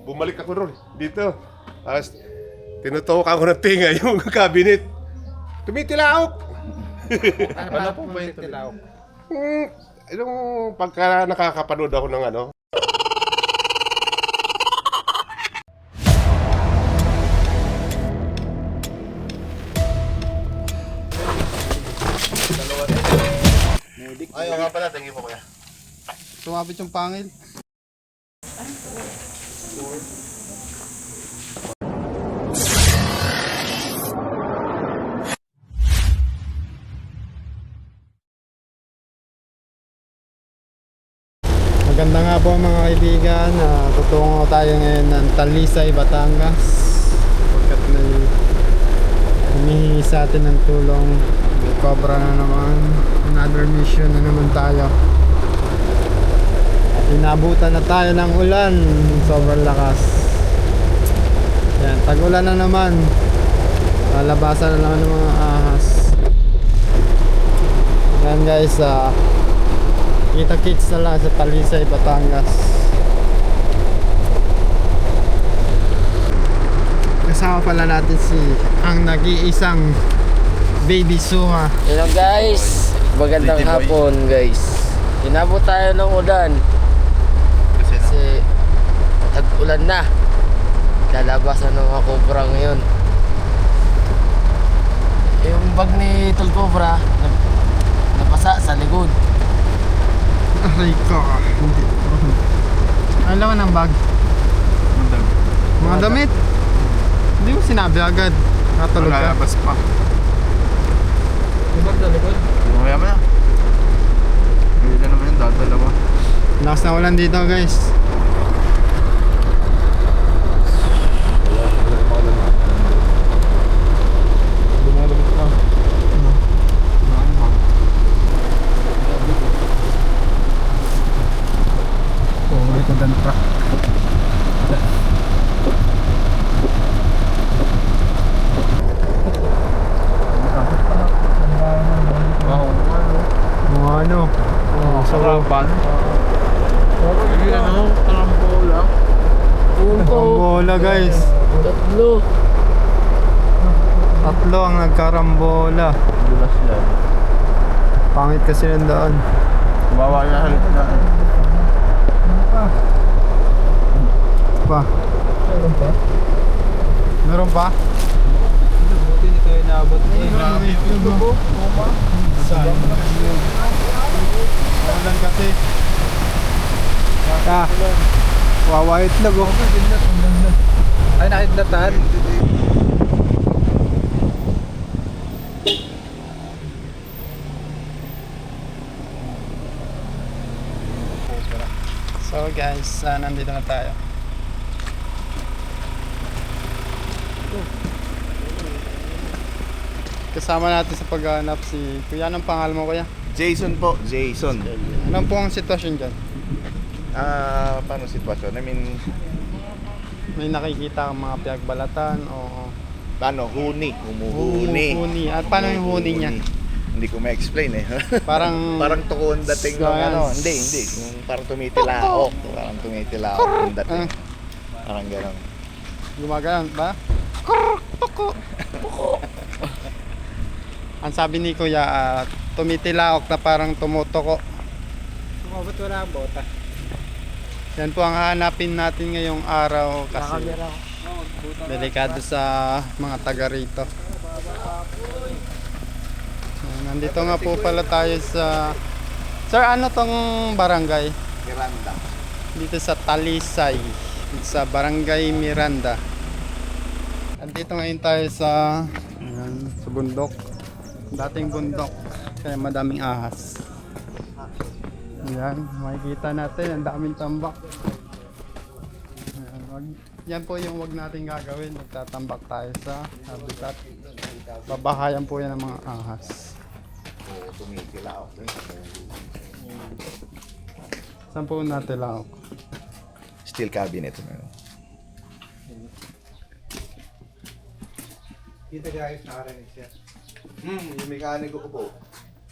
Bumalik ako ron dito. Tinutukan ko ng tinga yung cabinet. Tumitilaok. Ano po ba yung tilaok? Yung pagka nakakapanood ako ng ano. Ay, nga pala, tingin mo kaya. Sumabit yung pangil. Maganda nga po mga kaibigan, tutungo tayo ngayon ng Talisay, Batangas sapagkat may humihingi sa atin ng tulong. May cobra na naman, another mission na naman tayo. Inabutan na tayo ng ulan, sobrang lakas. Yan, tag-ulan na naman, lalabasan na naman ng mga ahas. Yan guys, kita-kits na lang sa Talisay, Batangas. Kasama pala natin si ang nag-iisang Baby Suha. Hello guys, magandang hapon guys. Inabot tayo ng ulan kasi tag-ulan na. Lalabasan ng mga cobra ngayon. Yung bag ni Tol Cobra napasa sa likod. Aray ko, hindi. Ano laman ng bag? Mga damit. Hindi mo sinabi agad. Natulog ka. Lalabas pa. Yung bag sa likod? Mamaya mo na. Hindi na naman yung dadalawa. Lakas na ulan dito guys. Lumalabas pa. Oh, ito dan truck. Mga ano? Oh, Sarapan. Hindi ano, tarambola. bola guys. Tatlo ang nagkarambola. Dulas yan. Pangit kasi ng daan. Bawa na halit na. Pa. Meron pa? Buti hindi tayo naabot. Grabe yung dugo. Saan? Ulan kasi. Ah. Wawa itlog oh. Ay, nakidlatan. So guys, nandito na tayo. Kasama natin sa paghahanap si Kuya. Anong pangalan mo Kuya? Jason po, Jason. Anong po ang sitwasyon dyan? Paano sitwasyon? I mean, May nakikita kang mga pinagbalatan o paano? Humuhuni. huni? At paano yung huni niya? Hindi ko ma-explain eh. Parang Parang tukon dating ng Science. ano. Hindi. Yung parang tumitilaok. Parang tumitilaok yung dating. Parang gano'n. gumagano ba? Ang sabi ni Kuya, tumitilaok na parang tumutuko. Ba't wala ang bota? Yan po ang hahanapin natin ngayong araw kasi delikado sa mga taga rito. Nandito nga po pala tayo sa... Sir, ano tong barangay? Miranda. Dito sa Talisay, sa Barangay Miranda. Nandito ngayon tayo sa bundok. Dating bundok, kaya madaming ahas. Ayan, makikita natin, ang daming tambak. Yan po yung wag natin gagawin, magtatambak tayo sa habitat. Babahayan po yan ng mga ahas. Tumitilaok. Saan po natin laok? Steel cabinet. Kita guys, nakarinig siya. Yung mekaniko ko po.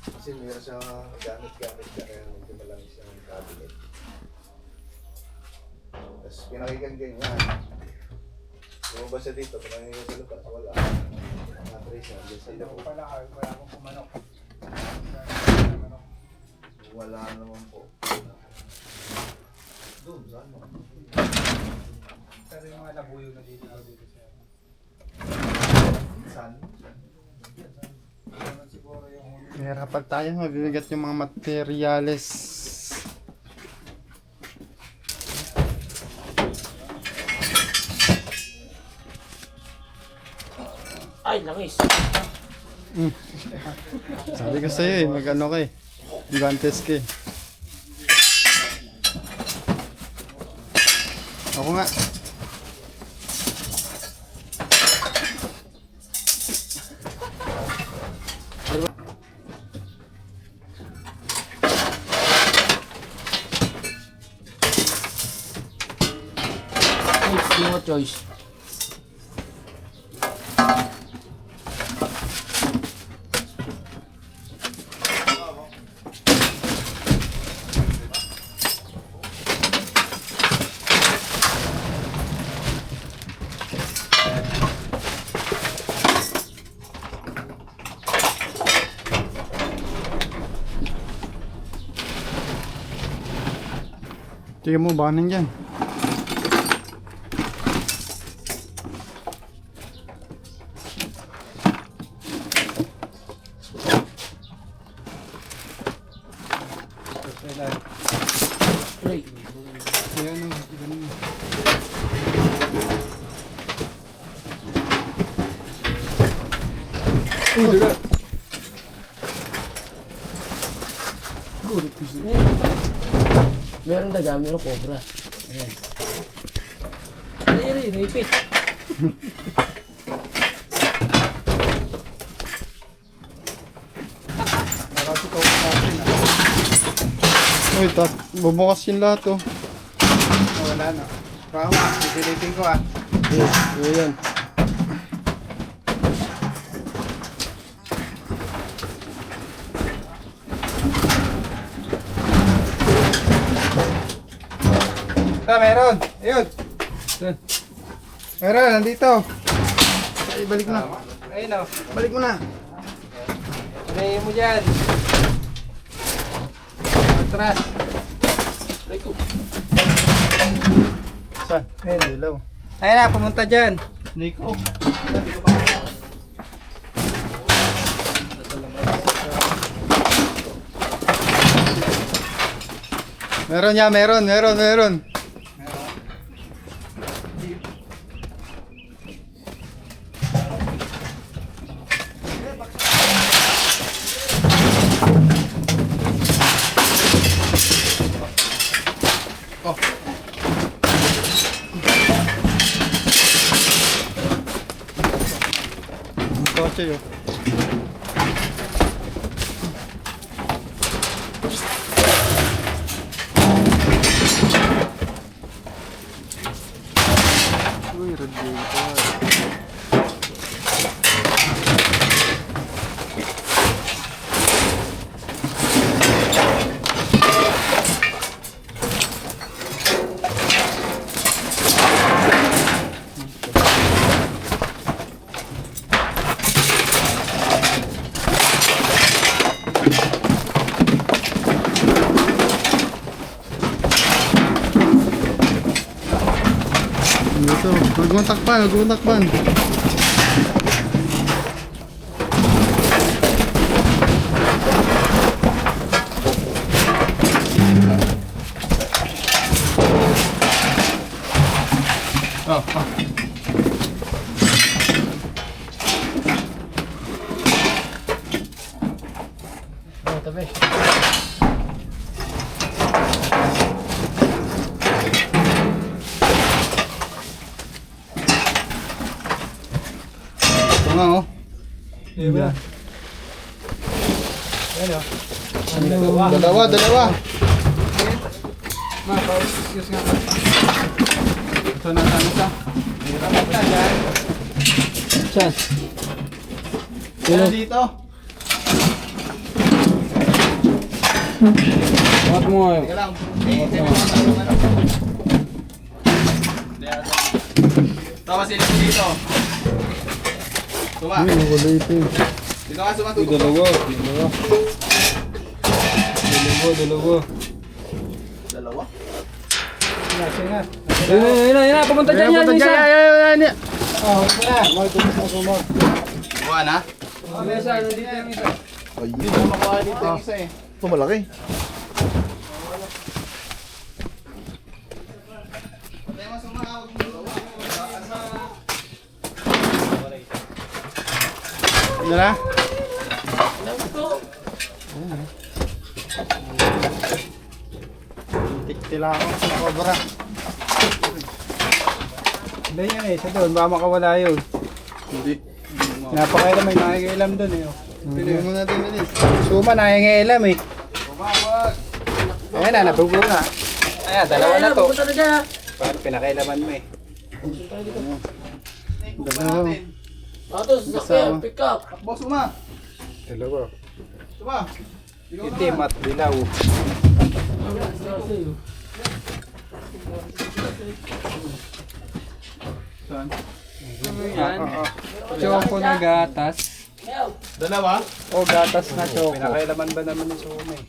Kasi meron siya gamit-gamit ka kaya nagdala lang isang cabinet. Tapos pinakikan ganyan. Lumabas siya dito, pinakikan sa lupa. Wala. Mga trace na. Sa lupa. Wala akong pumanok. Wala naman po. Doon, saan mo? Pero yung mga labuyo na dito siya. Saan? Mahirapan tayo, mabibigat yung mga materyales. Ay, langis. Sabi ko sa'yo eh, mag-ano ka eh. Advantage ka eh. Ako nga. No choice. Tingnan mo, baka nandyan. Right. Ayan o, ganun. Meron daga, meron cobra. Ayan. Ay, naipit. Uy, bubukas yung lahat oh. Wala na. Rama, pipilitin ko ah. Ayan. Meron! Ayun! Meron, nandito! Ay, balik na. Ayun o. Balik mo na. Panayin mo dyan. Atras. Saan? Ayun, dilaw. Ayun na, pumunta dyan. Nico. Meron niya, meron. Kotse yun. Uy, radiator. Ito, magmatakpan. Oh, tabi. Ito nga oh. Diba? Dalawa. Ma, pa-excuse nga ba? Ito na isa. Saan? Yan dito. Huwag mo. Teka lang. Tama sila po dito. Tuma. Ay, wala ito. Dito ka sumatutok. Dalawa. Dalawa. Ayun na, pumunta dyan yan, isa. Buka na? Ayun, makuha dito yung isa eh. Ito malaki. Ano na? Tiktila ako sa cobra. Hindi yan eh, sa doon, baka makawala yun. Hindi. Napakailam, may nakikailam doon eh. Pilihan mo natin yun eh. Suma, nakikailam eh. Ayan na, nabubunga. Ayan, dalawa na to. Parang pinakailaman mo eh. Dalawa. Ato, sasakyan, pick up. Boss, Suma. Dalawa. Suma. Itim at dilaw. Saan? Yan. Choco na gatas. Dalawa? O gatas na choco. Pinakailaman ba naman ni Suma eh?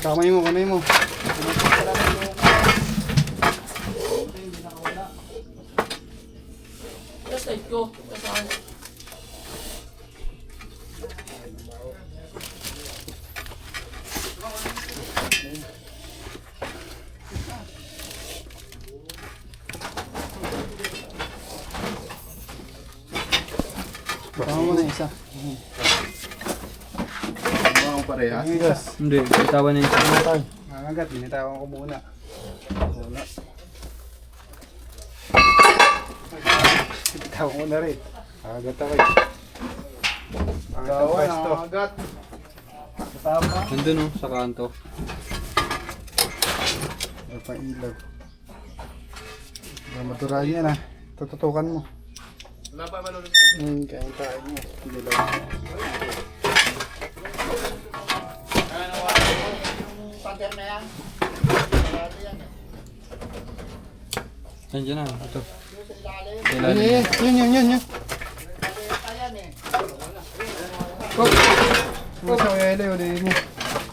Kamay mo. Side ko. Saan? Tama mo na isa. Mga kong parehas. Yes. Hindi, bitawan na yung sinatag. Nangagat, binitawan ko muna. Wala. Bitawan ko na rin. Nangagat ako eh. Pangat ang pwesto. Agad. Nandun sa kanto. Wala pa ilaw. Maturahin yan ah. Tututukan mo. Wala pa manunod. Kain tayo mo. Dilaw. Nandiyan na, ito. Yun. Hop! Hop! Sa kaya ilaw, ulihin mo.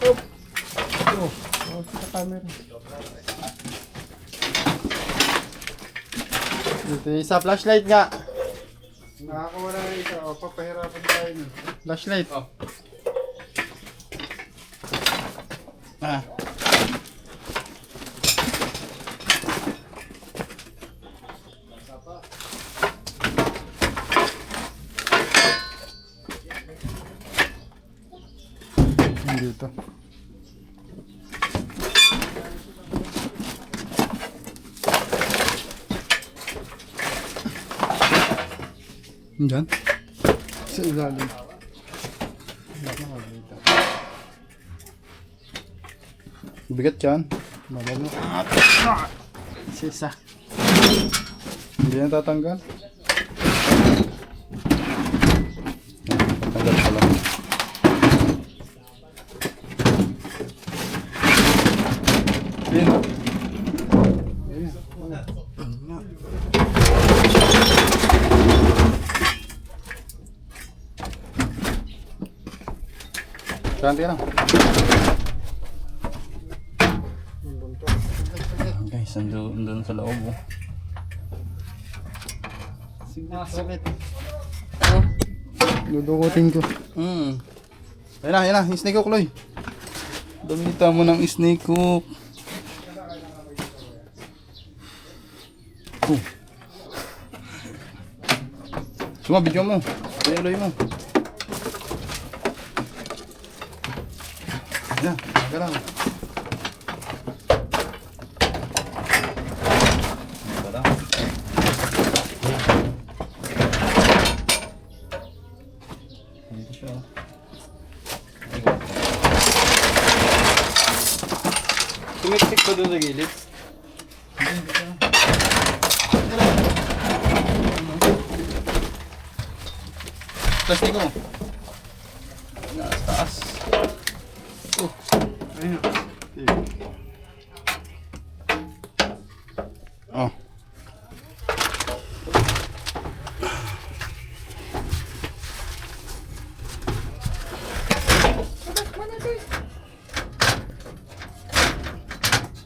Hop! Sa camera. Ito yung isa, flashlight nga. Nakakawala na isa, o papahirapan tayo nun. Flashlight. Ah. Dito. Diyan? Sa ilalim. Bigat yan. Malano. Sisa. Hindi na tatanggal. Tatanggal pala. Ayun. Ganti lang. Guys, andun sa loob oh. Sakit. Dudukutin ko. Ayun na, yung snake hook, Loy. Damita mo ng snake hook. Suma, video mo. Ayun, Loy mo. Yan, aga lang. Tumiksik ko doon sa gilid. Plastic mo. Nasa taas. Ayun.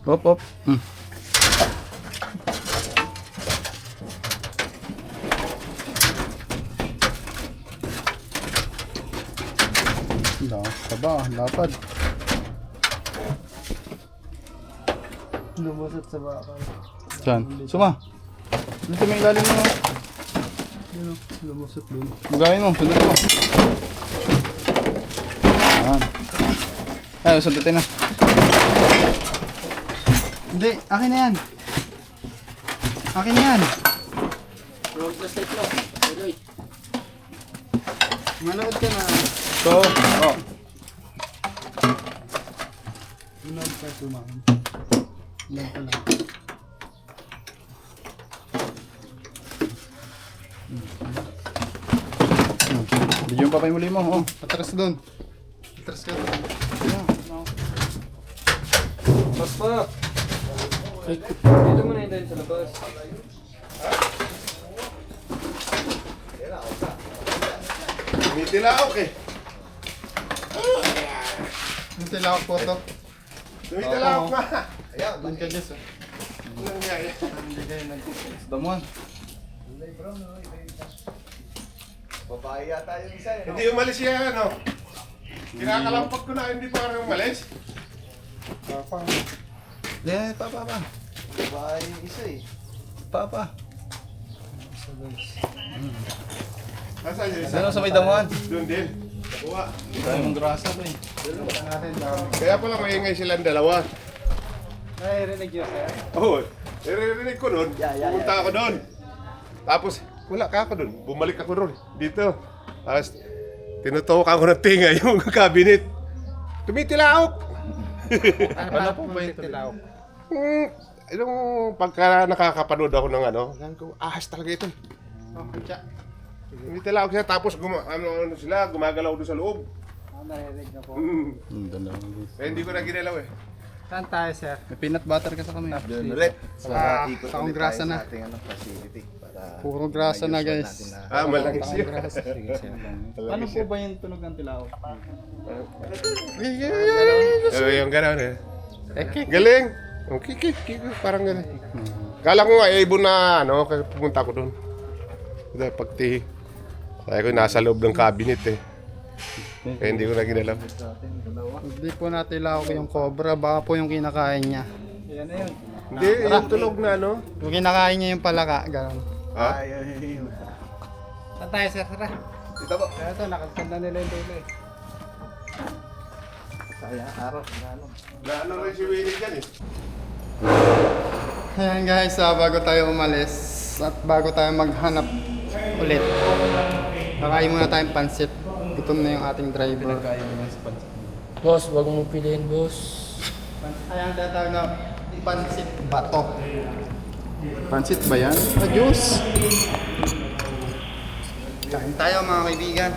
Hop, hop. Taba, lapad. Lumusot sa bakal. Saan? Suma. Dito may ilalim mo. Yun o, lumusot dun. Magayin mo, sundan mo. Ayan. Ay, sundutin na. Hindi, akin na yan. Akin na yan. Road na step mo. Tuloy. Manood ka na. So, oh. Manood ka tumahan. Yan pa lang. Video yung papay muli mo. Oh. Atras doon. Atras ka doon. Dito mo na yun sa labas. Tumitilaok eh. Yung tilawak po to. Tumitilaok nga. Doon ka Jess. Ano nangyari? Hindi kayo Damuhan. Babae yata yung isa eh. Hindi umalis yan, ano? Kinakalampag ko na, hindi pa rin umalis. Yeah, papa. Babae yung isa eh. Papa. Nasaan yung isa? Saan sa may damuhan? Doon din. Kuha. Dahil mong grasa to eh. Kaya pala maingay silang dalawa. Narinig yun, sir? Oo. Naririnig ko doon. Pumunta ako doon. Tapos, wala ka ako doon. Bumalik ako doon. Dito. Tapos, tinutukan ko ng tinga yung cabinet. Tumitilaok. Ano po ba yung tilawak? Yung pagka nakakapanood ako ng ano, sabi ko, ahas talaga ito. Okay, siya. Tumitilaok siya. Tapos, ano sila, gumagalaw doon sa loob. Narinig na po. Kaya hindi ko na ginalaw eh. Saan tayo, sir? May peanut butter ka sa kami. Doon ulit. Ah, Ikot taong ulit grasa tayo na. sa ating facility. Para Puro grasa na, ma-use guys. natin na- Ah, malaki siya. Ano po ba yung tunog ng tilaw? Yung gano'n eh. Galing. Ang kikik, parang gano'n. Kala ko nga, ibon na, ano, kaya pumunta ko doon. Dahil pagtihi. Kaya ko nasa loob ng cabinet eh. Kaya hindi ko na ginalaw. Hindi po natin ilawak yung cobra. Baka po yung kinakain niya. Hindi, yung tulog na, ano. Yung kinakain niya yung palaka. Ganon. Ha? Saan tayo, sir? Tara. Dito po. Kaya ito, nakaganda nila yung dulo eh. Sayang araw. Ano? Ano rin si Willie dyan eh. Ayan guys, bago tayo umalis at bago tayo maghanap ulit, kakain muna tayong pansit. Gutom na yung ating driver. Boss, wag mo piliin, boss. Ayan, tatawag na pansit bato. Pansit ba yan? Juice! Kain tayo mga kaibigan.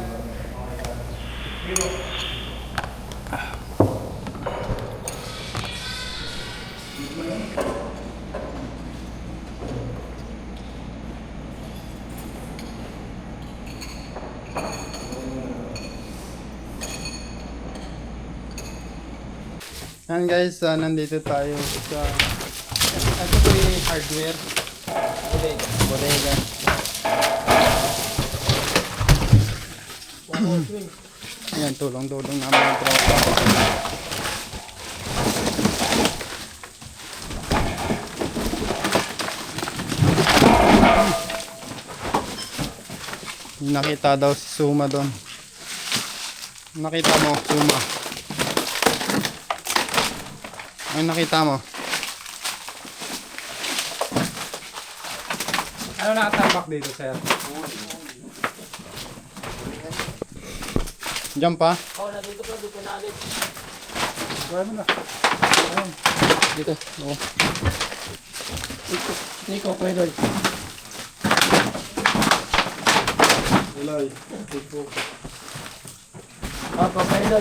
Yan guys, nandito tayo sa ito po yung hardware. Bodega. Ayan, tulong-tulong namin yung tropa. Nakita daw si Suma doon. Nakita mo, Suma. Ano nakita mo? Ano nakatambak dito, sir? Diyan pa? Oh, nandito pa, dito na alit. Dito. Oo. Nico, pwede. Papa, pwede.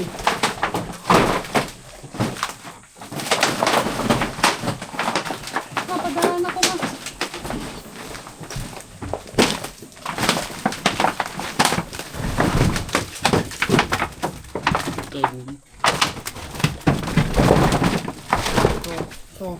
to.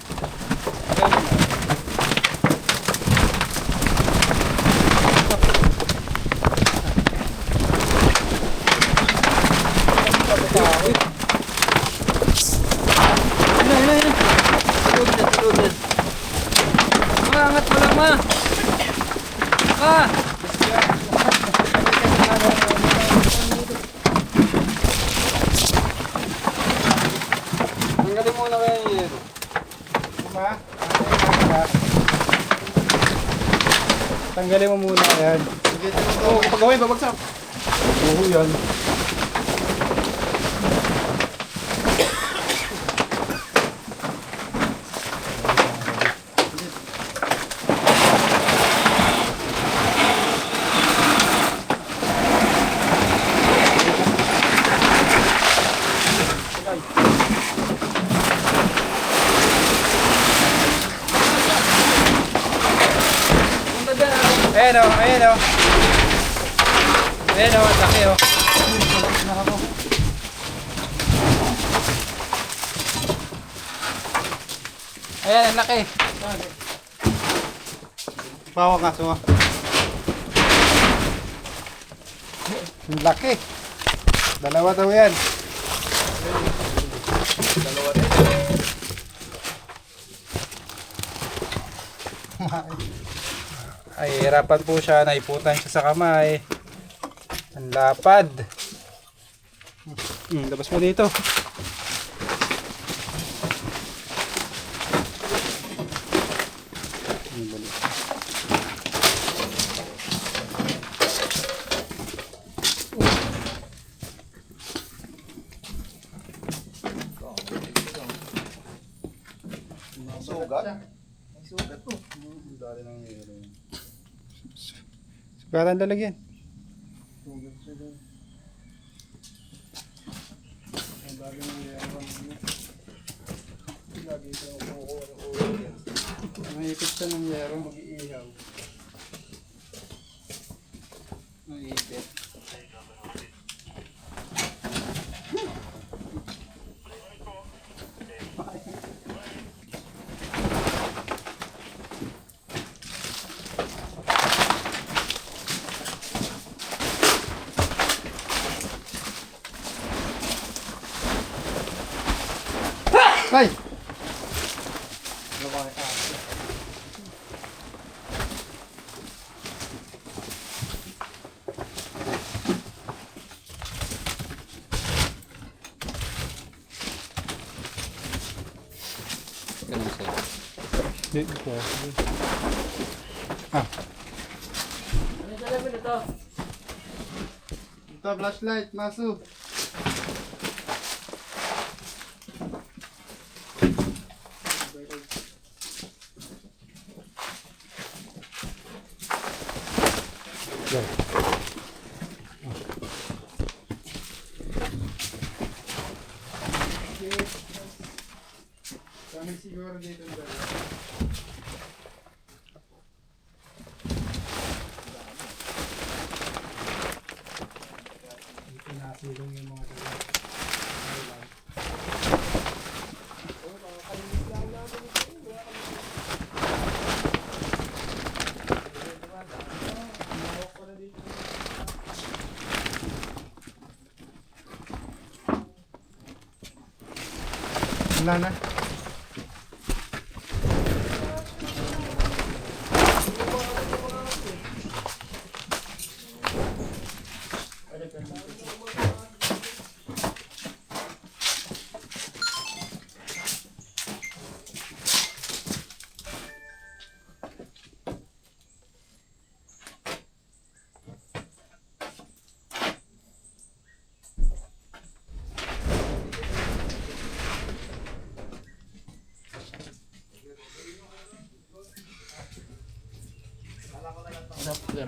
Angat mo lang, ma! Ma! Tanggalin muna kaya yung yero. Ma? Tanggalin mo muna yan. Oo, kapag gawin, babagsak. Oo yan. Ayan o, ayan o. Ayan o, ang laki o. Ayan, ang laki. Bawa ka, suma. Ang laki. Dalawa daw yan. Ay, hirapan po siya. Naiputan siya sa kamay. Ang lapad. Labas mo dito. Sugat. May sugat to. Sugatan lalagyan. Mahipit siya ng yero, mag-iihaw. Mahipit. Ay! Dito. Ano sa lamin ito? Ito, flashlight, maso. Kami siguro dito ang dalawa. Pinasilong yung mga dalawa. Wala na.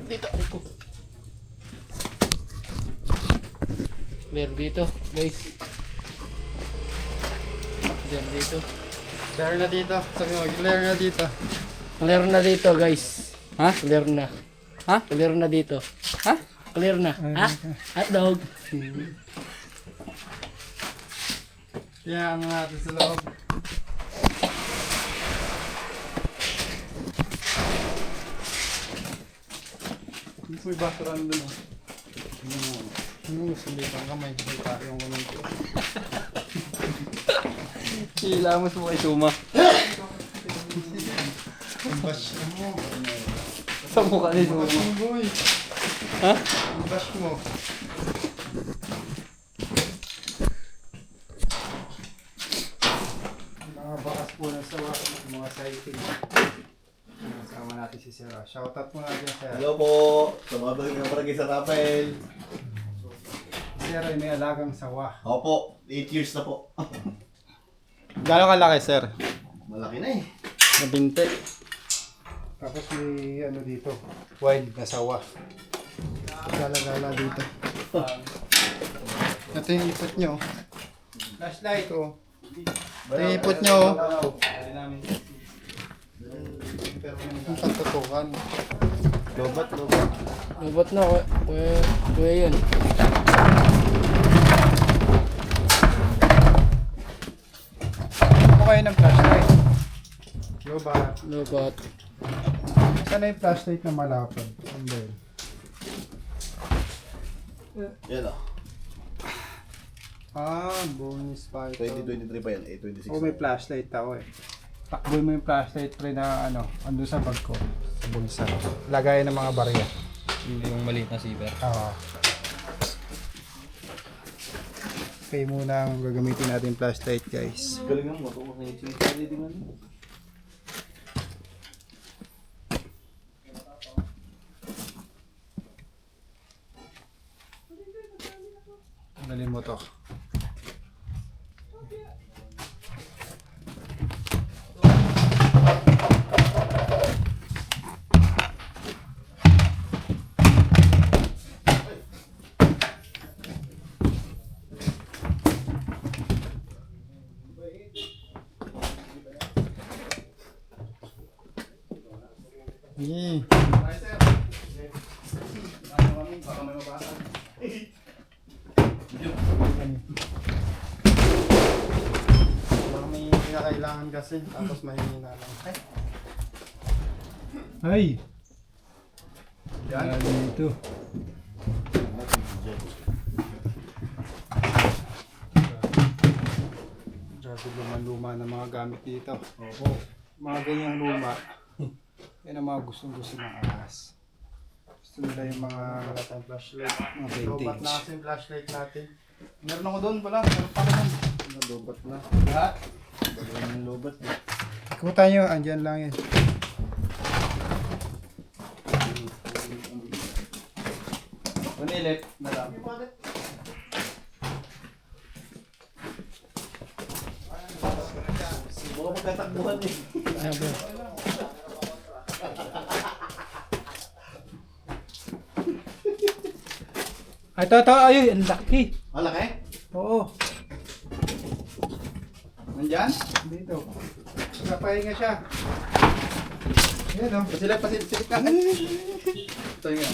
Dito. Meron dito, guys. Meron dito. Clear na dito. Sabi mo, clear na dito. Clear na dito, guys. Ha? Clear na. Ha? Clear na dito. Ha? Clear na. Ha? Hotdog. Kaya ano natin sa loob. May basura na doon. Sumbi pang kamay. Kita yung kamay ko. Ilamos mo kay Suma. Ang bash mo. Sa mukha ni Suma. Boy. Ha? Ang bash mo. Mga bakas po ng sawa. Mga cycling. Kasama natin si Sir. Shoutout mo natin Sir. Hello po. Sa mga bagay ng barangay sa Rafael. Sir ay may alagang sawa. Opo, 8 years na po. Gano'ng kalaki Sir? Malaki na eh. Nabinte. Tapos may ano dito. Wild na sawa. Gala-gala dito. Ito yung ipot nyo. Flashlight oh. Ito yung ipot nyo. Ang pagtutukan. Lobat. Lubot na, kuya yun. Ano kayo ng flashlight? Lobat. Lubot. Saan na yung flashlight na malapad? Saan ba yun? Yan o. Bonus pa ito. 2023 pa yan. 26 Oh, may flashlight ako eh. Takboy mo yung flashlight pre na ano, andun sa bag ko. Sa bulsa. Lagay ng mga barya. Yung maliit na zipper. Oo. Okay muna ang gagamitin natin flashlight guys. Galing ang moto. Sinitali din ano. Dalhin mo to. Yeah. Baka may kailangan kasi, tapos mahihina lang. Ay! Yan. Dito. Grabe luma-luma ng mga gamit dito. Opo. Mga ganyang luma. Yan ang mga gustong-gusto ng ahas. Gusto nila yung mga flashlight. Mga lobat na kasi yung flashlight natin. Meron ako doon pala. Meron pa naman. Lobat na. Lahat. Galing ang lobat. Ikutan nyo, andyan lang yan. Panilit na lang. Mga magkatakbuhan eh. Ito. Ay, ang laki. Malaki? Oo. Nandyan? Dito. Napahinga siya. Ayan o. Pasilip ka. Ito yun.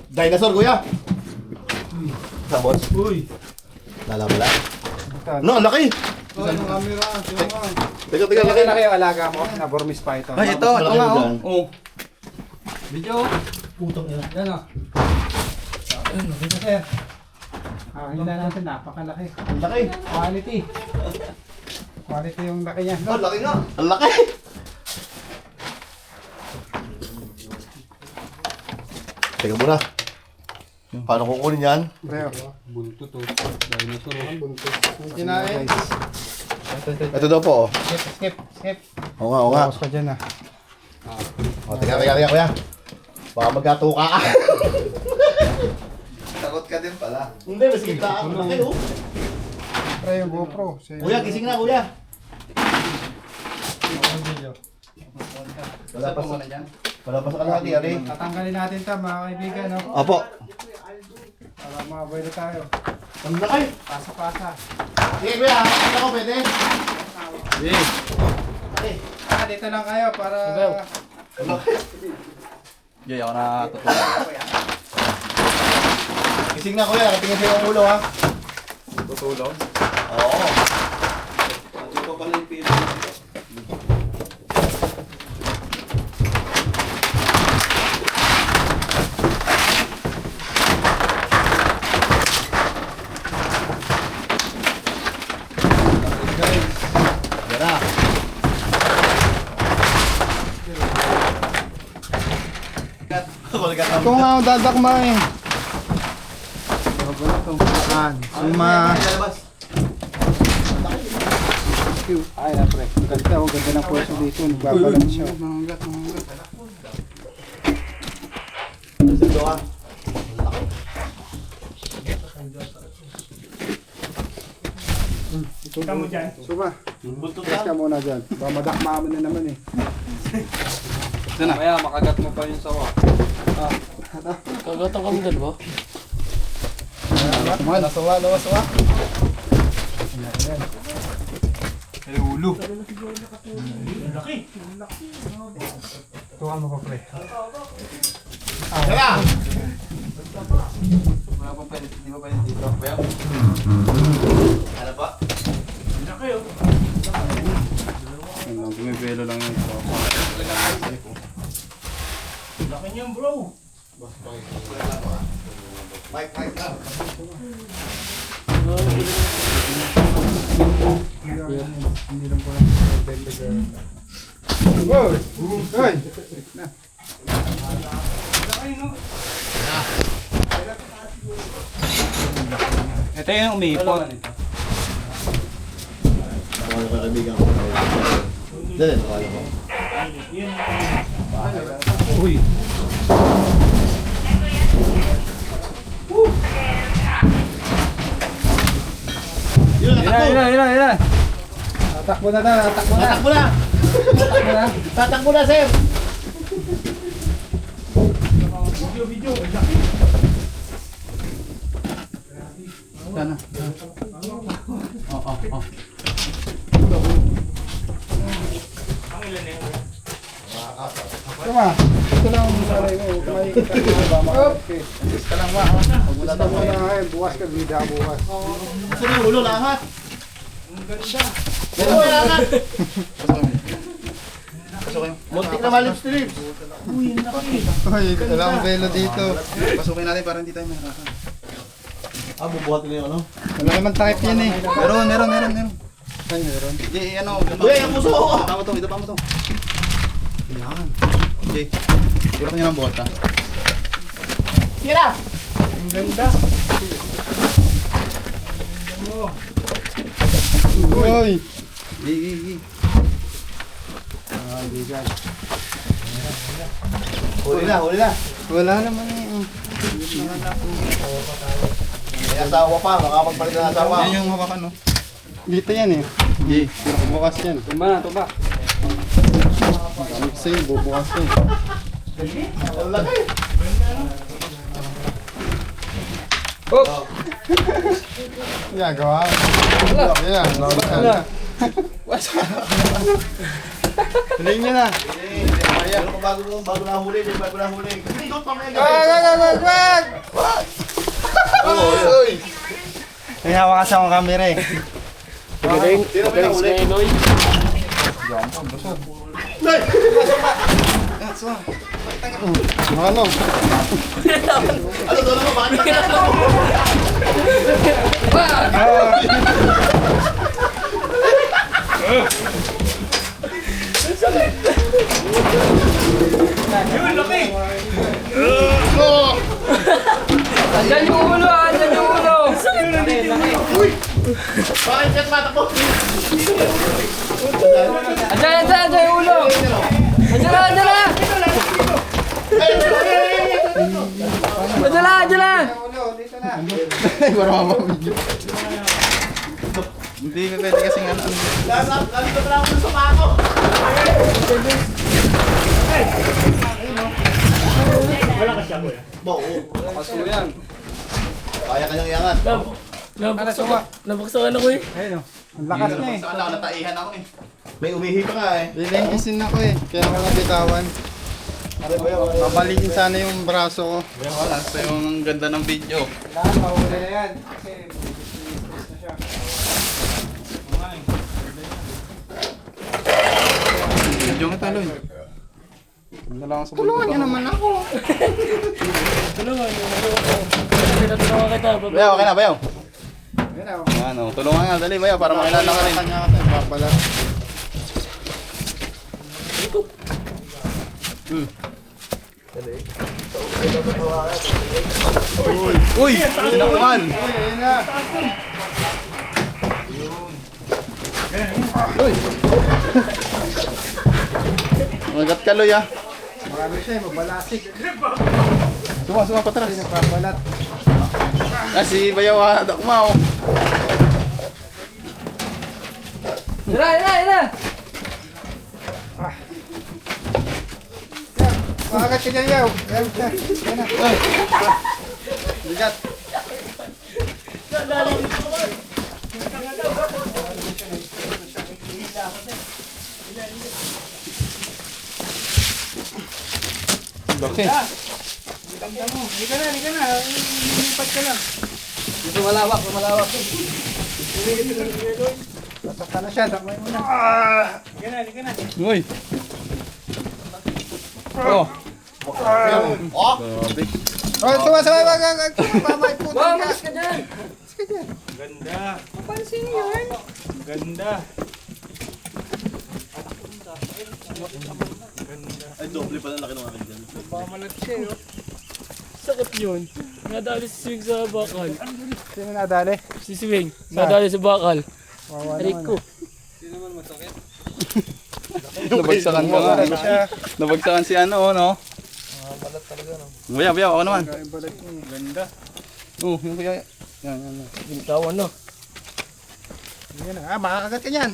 Dinosaur kuya. Sabot. Uy. Lalabala. No, ang laki. Oh, yung camera. Tingnan mo. Teka, Laki laki. na kayo alaga mo na Burmese python. Ay, ito Malaki nga mo oh. dyan. Oh. Video. Putong ina. Yan oh. Ayun, nakita sir. Hina natin, napakalaki. Ang laki. Quality. Quality yung laki niya. Oh, laki nga. Ang laki. Teka muna. Paano kukunin yan? Preo. Bunto to. Dinosaur. Kinain. Ito daw po. Oh. Skip. Oo nga. Tapos ka dyan ah. O, teka, kuya. Baka magkatuka ka. Takot ka din pala. Hindi, mas kita ka. Laki, oh. Preo yung GoPro. Kuya, gising na, kuya. Wala pa sa dyan. Wala pa sa kalahati, ari. Tatanggalin natin ito mga kaibigan. No? Opo. Para makaboy na tayo. Ang laki. Pasa-pasa. Sige, kuya. Ano ako pwede? Dito lang kayo para... Ang laki. Jay, ako na tutulog. Gising na, kuya. Nakatingin sa'yo ang ulo, ha? Tutulog? Oo. Ito pala yung pili. Ikaw nga ang dadakma eh. Yan. Suma. Ay na pre. Ang ganda, ang ganda ng pwesto dito. Nagbabalan siya. Suma. Test ka muna dyan. Baka madakma mo na naman eh. Kaya makagat mo pa yung sawa. Kagatan kami dalawa. Nasawa. Ay, ulo. Tukan mo pa pre. Wala pa pwede, di ba pwede dito? Bayaw. Ano, bumibelo lang yun. Hoy! Ito yung umiipot. Mga kaibigan ko. Dali, nakala mo. Uy. Yun. Tatakbo na. Tatakbo na, sir! Sana. Suma. Ito lang ang salay mo. Kumaikot ka na ba? Okay. Ito lang ba? Basta mo na ngayon. Bukas ka. Bida bukas. Gusto niyo ulo lahat? Ulo lahat! Muntik na malips to lips. Hoy, wala akong velo dito. Pasukin natin para hindi tayo mahirapan. Bubuhatin na yung ano? Wala naman takip yan eh. Meron. Ay, meron. Hindi, ano. Uy, ang puso ko! Ito pa mo to. Yan. Okay. Hirap niya ng bota. Tira! Hoy! Gi. Huli na. Wala naman eh. May asawa pa, makapagpalit na asawa. Yan yung hawakan, no? Dito yan eh. Gi. Bukas yan. Tumba. Dami sa'yo, bubukas yan. Ang laki. Ginagawa. Yan, wala. Huling nyo na. Pero kung bago na huli. Doon pa may Uy! May hawak kasi akong camera eh. Magaling si Noy. Ano? Ano doon mo? Bakit Andyan yung ulo! Bakit ka tumatakbo? Andyan yung ulo! Andyan na! Hindi ka pwede kasing ano. Nandito na ako sa pako. Wala ka siya, kuya. Kaso yan. Kaya kanyang iangat. Nabuksakan ako eh. Ayun, oh. Ang lakas niya eh. Saan ako nataihan ako eh. May umihi pa nga eh. Lilingisin ako eh. Kaya ako nabitawan. Babalikin sana yung braso ko. Wala, so yung ganda ng video. Lahat mahuli na yan. Kasi na siya. Video nga talo eh. Tulungan niyo naman ako. Pinatulungan kita. Bayaw, okay na, bayaw. Yan o, tulungan nga, dali bayaw para makilala ka rin. Kanya kasi babala. Uy! Sinakman! Uy! Magat ka, Loy, ah. Marami siya, mabalasik. Suma, patras. Napabalat. Ah, si Bayaw, ah. Dakma, oh. Makagat ka dyan, yaw. Yan na. Bigat. Okay. Halika na. Lilipat ka lang. Malawak. Nasakta na siya, dakmay mo na. Halika na. Uy! Oh! Grabe. Oh, sumasabay, wag. Mamay puto ka. Mas ka dyan! Ganda. Papansin yan. Ganda. Ay, doble pa na laki ng akin dyan. Pamalat siya eh. Sakit yun. Nadali si Swing sa bakal. Sino nadali? Si Swing, nadali sa bakal. Wawa Aray naman. ko. Nabagsakan ka nga. Nabagsakan si ano, oh, no? Balat talaga, no? Bayaw, ako naman. Ganda. Oh, yung kaya. Yan. Binitawan na. Yan na. Makakagat ka yan.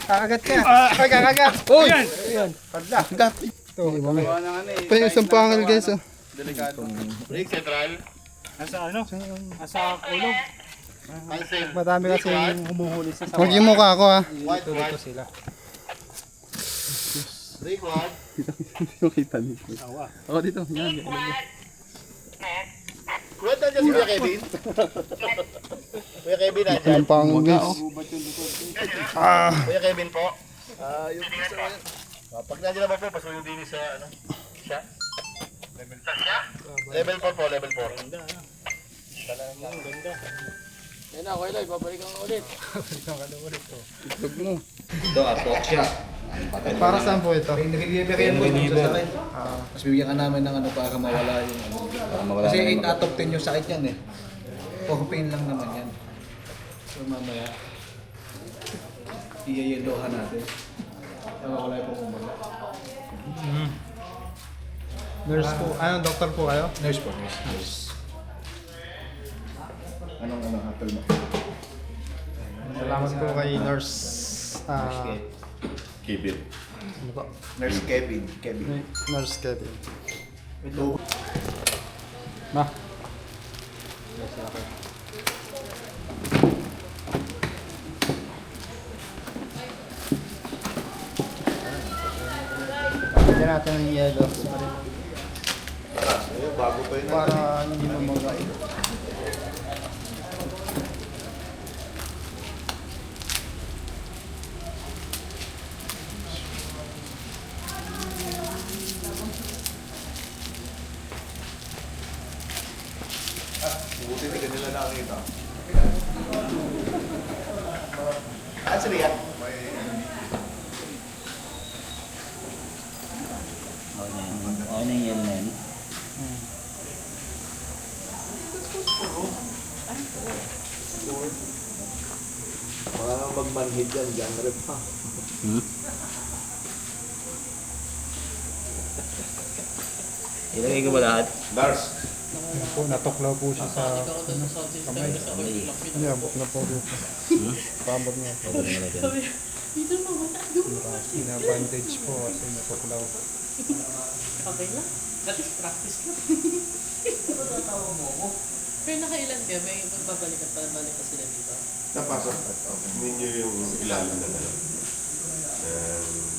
Kakagat ka. Ay, kakagat. Uy! Ayan. Padla. Gat. Ito, iba nga. Gawa ng ano eh. Pa yung isang pangal, guys. Oh. Delikado. Break central. Nasa ano? Nasa kulog. Madami kasi yung humuhuli sa sawa. Huwag yung mukha ko, ha. Dito sila. Break one. Yung kita dito. Ako dito. Yan. Kwenta dyan si Kuya Kevin. Kuya Kevin na dyan. Ang pangal, guys. Kuya Kevin po. Yung isa yan. Pag nandiyan naman po, pasuyo din sa ano. Siya. Level 4 po, level 4. Ganda. Yan na, okay lang. Babalikan ka ulit. Itlog mo. Para saan po ito? Nagigibigyan mo yung sa sakit. Tapos bibigyan ka namin ng ano para mawala yung ano. Kasi 8 out of 10 yung sakit yan eh. For pain lang naman yan. So mamaya, iyayelohan natin. Wala yung pumumula. Nurse po. Ano, doktor po kayo? Nurse po, nurse. Anong hatol mo? Salamat po kay nurse. Kibit. Nurse Kevin. Nurse Kevin. Ito. Ma. Lagyan natin ng yelo. Bago pa yun. Para hindi mamagay. Buti hindi ka nila nakakita. Ah, sila yan? Ano yan, man? Mga magmanhid yan, dyan rin pa. Ilagay ko ba lahat? Lars. Po, natuklaw po siya sa kamay. Hindi, abot na po dito. Pambot niya. Ina-bandage po kasi natuklaw. Okay lang. That is practice lang. Pero nakailan ka? May magbabalik at pabalik ka sila dito? Napasok. Ninyo yung ilalim na dalawa.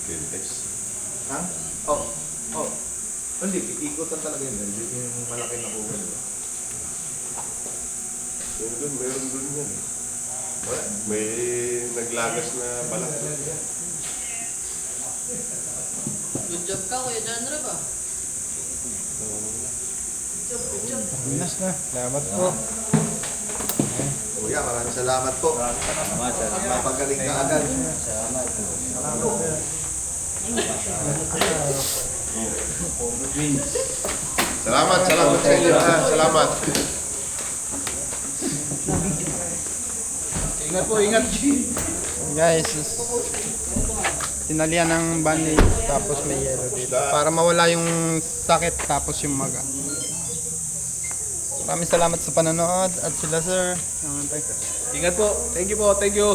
Kintex. Ha? Oh. Hindi, ikutan talaga yun. Yung malaki na kuha nila. Yung doon, meron doon yan. Wala. May naglagas na balat. Good job ka, Kuya John Rab ah. Minas na. Salamat po. Kuya, maraming salamat po. Mapagaling ka agad. Salamat sa inyo. Salamat. Ingat po, ingat. Guys, tinalian ng bandage tapos may yellow dito. Para mawala yung sakit tapos yung maga. Maraming salamat sa panonood at sila sir. Ingat po. Thank you po. Thank you.